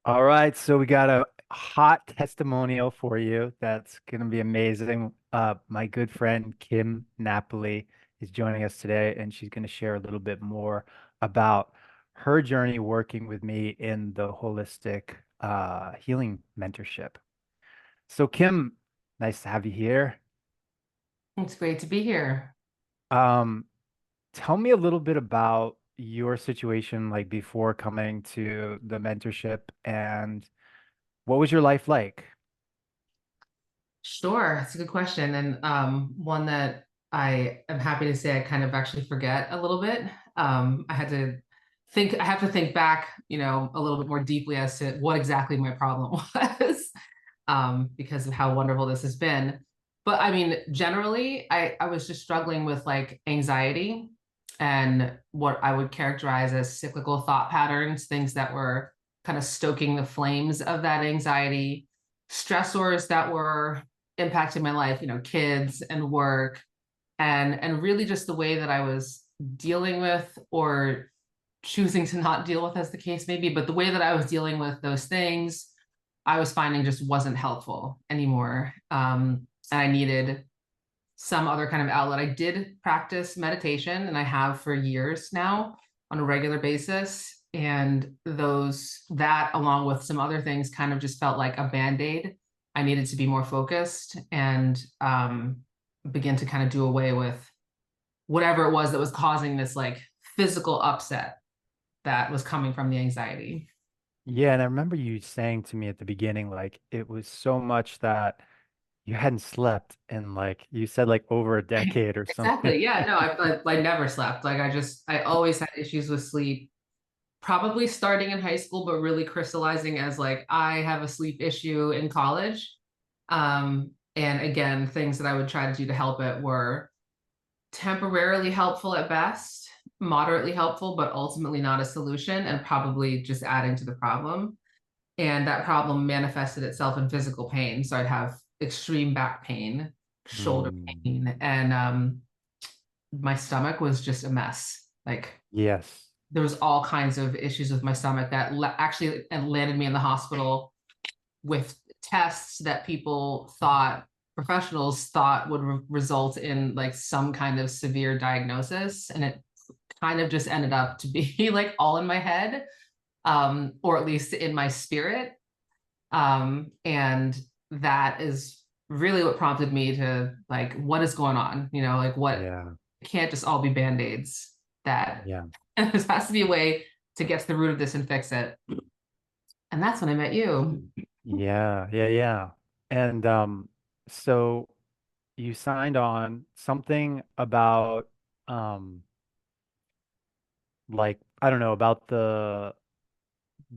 All right, so we got a hot testimonial for you that's going to be amazing. My good friend Kim Napoli is joining us today, and she's going to share a little bit more about her journey working with me in the holistic healing mentorship. So, Kim, nice to have you here. It's great to be here. Um, Tell me a little bit about your situation, like before coming to the mentorship, and what was your life like? Sure, it's a good question, and one that I am happy to say I kind of actually forget a little bit. I have to think back, a little bit more deeply as to what exactly my problem was, because of how wonderful this has been. But I mean, generally, I was just struggling with like anxiety and what I would characterize as cyclical thought patterns, things that were kind of stoking the flames of that anxiety, stressors that were impacting my life, kids and work, and really just the way that I was dealing with or choosing to not deal with, as the case may be, but the way that I was dealing with those things, I was finding just wasn't helpful anymore. And I needed some other kind of outlet. I did practice meditation, and I have for years now on a regular basis. And that along with some other things kind of just felt like a band-aid. I needed to be more focused and begin to kind of do away with whatever it was that was causing this like physical upset that was coming from the anxiety. Yeah, and I remember you saying to me at the beginning, like it was so much that you hadn't slept in like you said like over a decade or something. Exactly. Yeah. No, I never slept. I always had issues with sleep, probably starting in high school, but really crystallizing as like I have a sleep issue in college. And again, things that I would try to do to help it were temporarily helpful at best, moderately helpful, but ultimately not a solution and probably just adding to the problem. And that problem manifested itself in physical pain. So I'd have extreme back pain, shoulder Mm, pain, and my stomach was just a mess. Like yes. there was all kinds of issues with my stomach that actually landed me in the hospital with tests that professionals thought would result in like some kind of severe diagnosis. And it kind of just ended up to be like all in my head, or at least in my spirit. And that is really what prompted me to like, what is going on? Like what Yeah. it can't just all be band-aids. That Yeah. there has to be a way to get to the root of this and fix it. And that's when I met you. Yeah. Yeah. Yeah. And so you signed on something about um like I don't know about the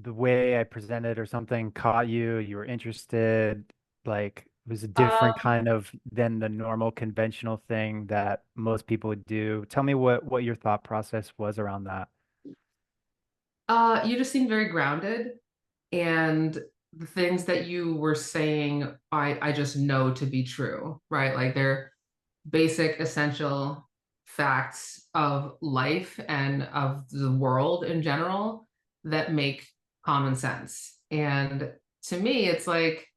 way I presented or something caught you, you were interested, like it was a different Um, kind of than the normal conventional thing that most people would do. Tell me what your thought process was around that. you just seemed very grounded, and the things that you were saying, I just know to be true, right? Like they're basic, essential facts of life and of the world in general that make common sense. And to me, it's like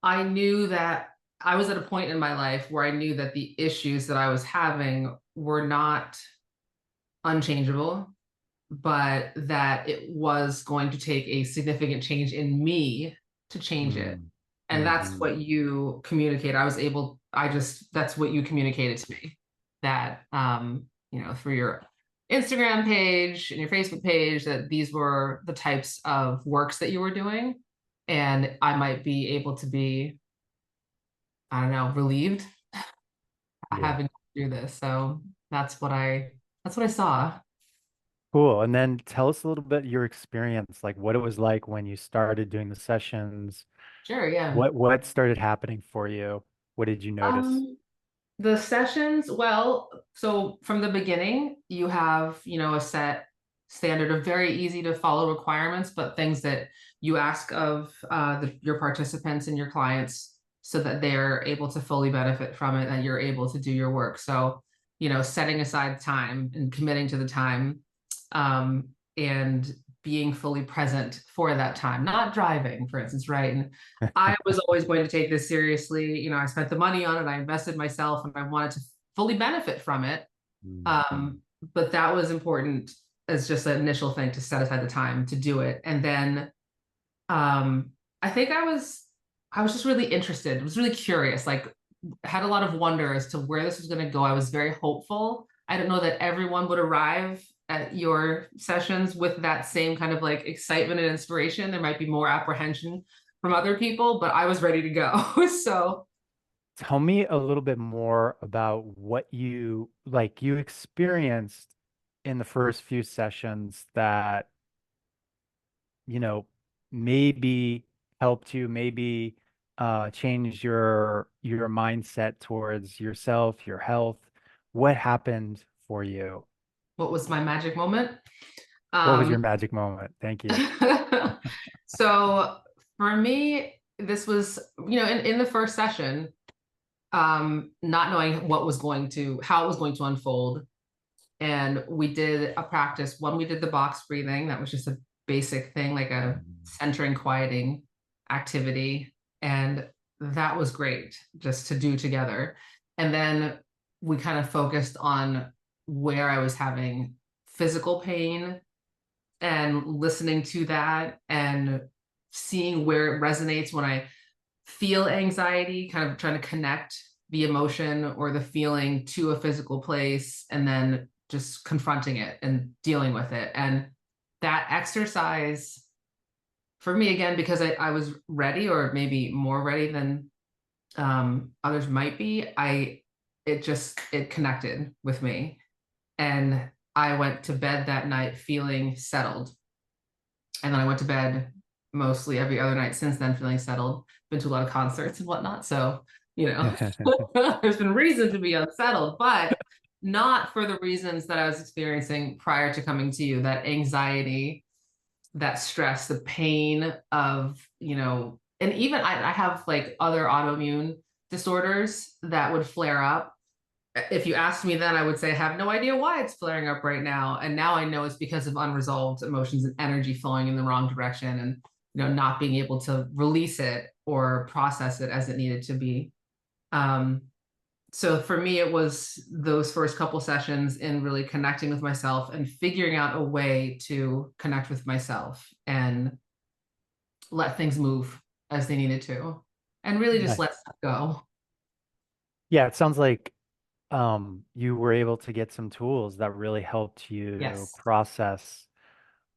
I knew that I was at a point in my life where I knew that the issues that I was having were not unchangeable, but that it was going to take a significant change in me to change it. Mm. And that's Hmm. what you communicate. That's what you communicated to me. That, through your Instagram page and your Facebook page, that these were the types of works that you were doing. And I might be able to be, I don't know, relieved Yeah. having to do this. So that's what I saw. Cool. And then tell us a little bit your experience, like what it was like when you started doing the sessions. Sure, yeah. What started happening for you? What did you notice? Um, The sessions, well, so from the beginning, you have, a set standard of very easy to follow requirements, but things that you ask of your participants and your clients so that they're able to fully benefit from it and you're able to do your work. So, setting aside time and committing to the time, and being fully present for that time, not driving, for instance, right? And I was always going to take this seriously. I spent the money on it, I invested myself, and I wanted to fully benefit from it. Mm. But that was important as just an initial thing to set aside the time to do it. And then I think I was just really interested. I was really curious, like had a lot of wonder as to where this was going to go. I was very hopeful. I don't know that everyone would arrive at your sessions with that same kind of like excitement and inspiration. There might be more apprehension from other people, but I was ready to go. So Tell me a little bit more about what you experienced in the first few sessions that, you know, maybe helped you, maybe change your mindset towards yourself, your health. What happened for you? what was my magic moment? What was Um, your magic moment? Thank you. so for me, this was, in the first session, not knowing how it was going to unfold. And we did a practice. One, we did the box breathing. That was just a basic thing, like a centering, quieting activity. And that was great just to do together. And then we kind of focused on where I was having physical pain and listening to that and seeing where it resonates when I feel anxiety, kind of trying to connect the emotion or the feeling to a physical place and then just confronting it and dealing with it. And that exercise for me, again, because I was ready or maybe more ready than others might be, it connected with me. And I went to bed that night feeling settled. And then I went to bed mostly every other night since then, feeling settled. Been to a lot of concerts and whatnot. So, there's been reason to be unsettled, but not for the reasons that I was experiencing prior to coming to you, that anxiety, that stress, the pain of, and even I have like other autoimmune disorders that would flare up. If you asked me then, I would say I have no idea why it's flaring up right now. And now I know it's because of unresolved emotions and energy flowing in the wrong direction and, not being able to release it or process it as it needed to be. Um, so for me, it was those first couple sessions in really connecting with myself and figuring out a way to connect with myself and let things move as they needed to, and really just let Nice. stuff go. Yeah, it sounds like you were able to get some tools that really helped you Yes, process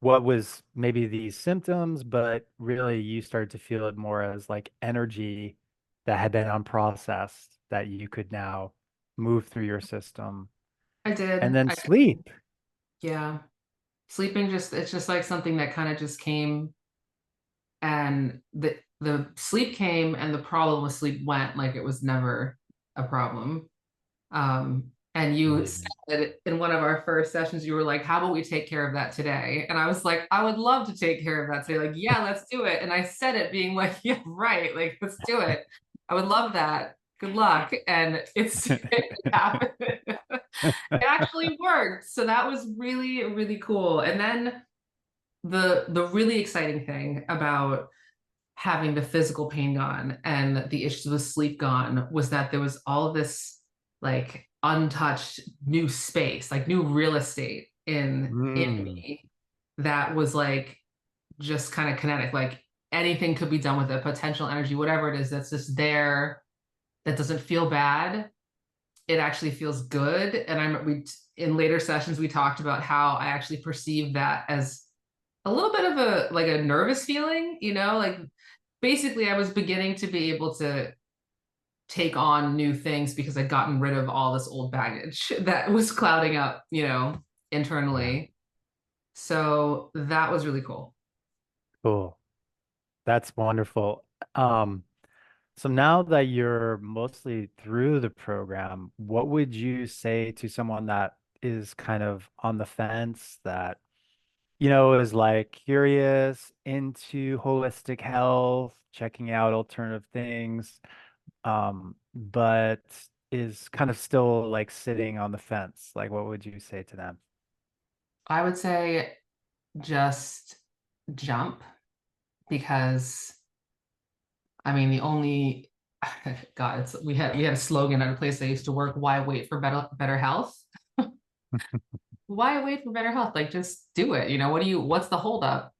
what was maybe these symptoms, but really you started to feel it more as like energy that had been unprocessed that you could now move through your system. I did. And then sleep. Yeah. Sleeping it's just like something that kind of just came, and the sleep came and the problem with sleep went like it was never a problem. And you Amazing. said in one of our first sessions, you were like, how about we take care of that today? And I was like, I would love to take care of that today. Like, yeah, let's do it. And I said it being like, yeah, right. Like, let's do it. I would love that. Good luck. And it happened. It actually worked. So that was really, really cool. And then the really exciting thing about having the physical pain gone and the issues with sleep gone was that there was all of this like untouched new space, like new real estate in Mm, me that was like just kind of kinetic. Like anything could be done with it, potential energy, whatever it is that's just there, that doesn't feel bad. It actually feels good. And we in later sessions we talked about how I actually perceive that as a little bit of a like a nervous feeling, like basically I was beginning to be able to take on new things because I'd gotten rid of all this old baggage that was clouding up, yeah, internally. So that was really cool. cool. That's wonderful. Um, so now that you're mostly through the program, what would you say to someone that is kind of on the fence that is like curious into holistic health, checking out alternative things, but is kind of still like sitting on the fence. Like, what would you say to them? I would say just jump because I mean the only God, we had a slogan at a place I used to work, why wait for better health? Why wait for better health? Like just do it. What's the holdup?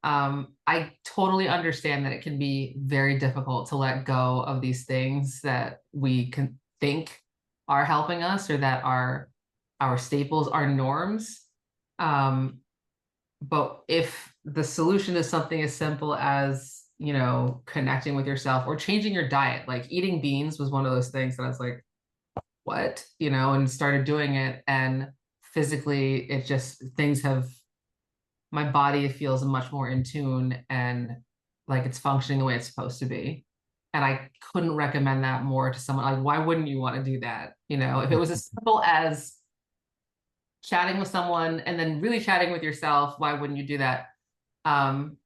I totally understand that it can be very difficult to let go of these things that we can think are helping us or that are our staples, our norms. Um, but if the solution is something as simple as, connecting with yourself or changing your diet, like eating beans was one of those things that I was like, what? And started doing it. And physically, it just, things have my body feels much more in tune and like it's functioning the way it's supposed to be. And I couldn't recommend that more to someone. Like, why wouldn't you want to do that? If it was as simple as chatting with someone and then really chatting with yourself, why wouldn't you do that? Um,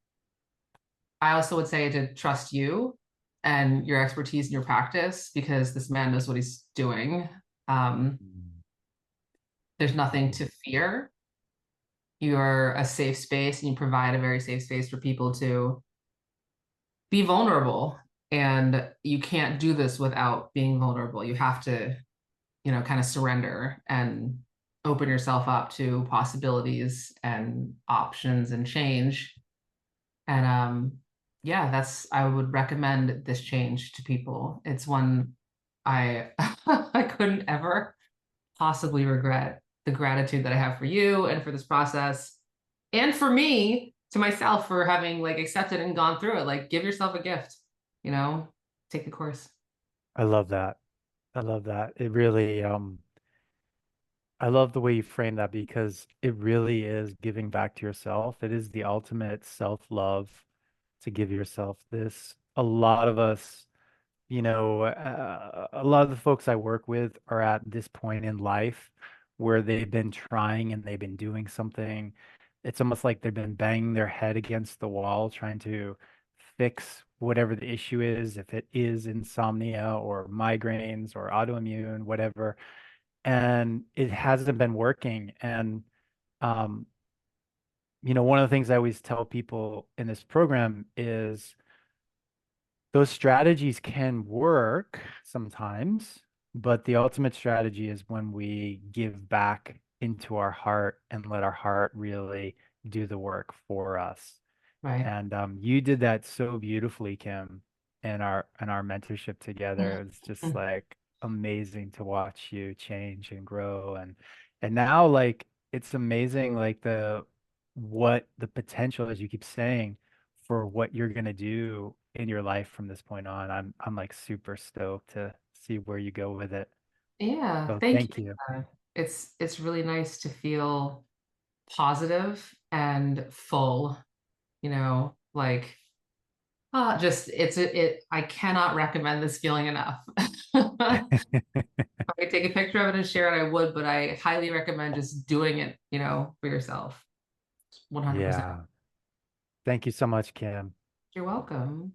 I also would say to trust you and your expertise and your practice because this man knows what he's doing. Um, there's nothing to fear. You're a safe space and you provide a very safe space for people to be vulnerable. And you can't do this without being vulnerable. You have to, kind of surrender and open yourself up to possibilities and options and change. And yeah, I would recommend this change to people. It's one I I couldn't ever possibly regret the gratitude that I have for you and for this process and for me to myself for having like accepted and gone through it. Like give yourself a gift, you know, take the course. I love that. I love that. It really, I love the way you frame that because it really is giving back to yourself. It is the ultimate self-love to give yourself this. A lot of us, a lot of the folks I work with are at this point in life where they've been trying and they've been doing something. It's almost like they've been banging their head against the wall trying to fix whatever the issue is, if it is insomnia or migraines or autoimmune, whatever, and it hasn't been working. And um, one of the things I always tell people in this program is those strategies can work sometimes, but the ultimate strategy is when we give back into our heart and let our heart really do the work for us. Right. And you did that so beautifully, Kim, in our mentorship together. It's just like amazing to watch you change and grow, and now like it's amazing like what the potential, as you keep saying, for what you're gonna do in your life from this point on. I'm like super stoked to see where you go with it. Yeah, So thank thank you. you. It's really nice to feel positive and full, like just I cannot recommend this feeling enough. If I could take a picture of it and share it, I would, but I highly recommend just doing it, for yourself. 100%. Yeah. Thank you so much, Kim. You're welcome.